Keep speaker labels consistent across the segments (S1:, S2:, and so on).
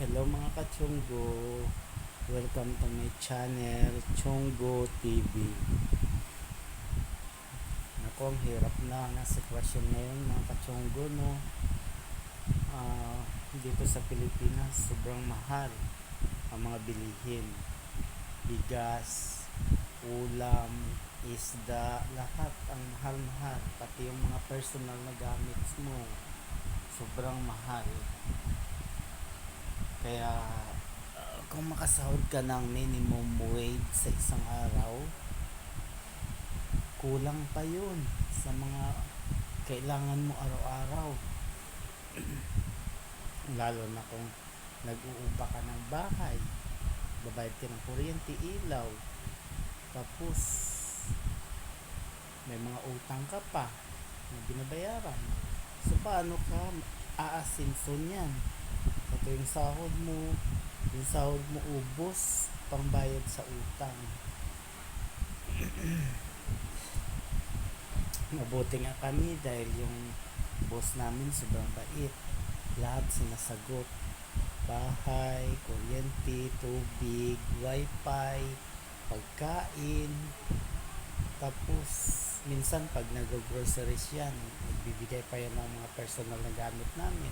S1: Hello mga kachunggo, welcome to my channel, Chunggo TV. Naku, ang hirap na sitwasyon ngayon mga kachunggo, no? Dito sa Pilipinas, sobrang mahal ang mga bilihin. Bigas, ulam, isda, lahat ang mahal-mahal. Pati yung mga personal na gamit mo, sobrang mahal. Kaya kung makasahod ka ng minimum wage sa isang araw, kulang pa yun sa mga kailangan mo araw-araw. Lalo na kung nag-uupa ka ng bahay, babayad ka ng kuryente, ilaw, tapos may mga utang ka pa na binabayaran. So paano ka aasinso niyan? Ito yung sahod mo ubos pangbayad sa utang. Mabuti nga kami dahil yung boss namin sobrang bait. Lahat sinasagot. Bahay, kuryente, tubig, wifi, pagkain. Tapos minsan pag nag-groceries yan, nagbibigay pa yan ng mga personal na gamit namin.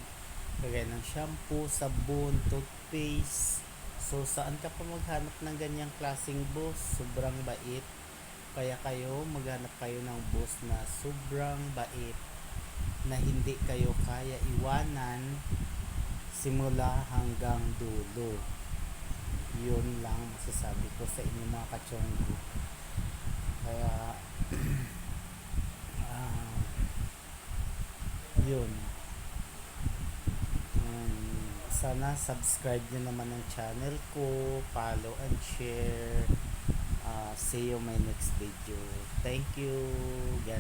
S1: Kagaya ng shampoo, sabon, toothpaste. So saan ka pa maghanap ng ganyang klaseng boss? Sobrang bait. Kaya maghanap kayo ng boss na sobrang bait, na hindi kayo kaya iwanan simula hanggang dulo. Yun lang masasabi ko sa inyo mga kachonggo. Kaya yun. Sana subscribe nyo naman ang channel ko, follow and share. See you my next video. Thank you. God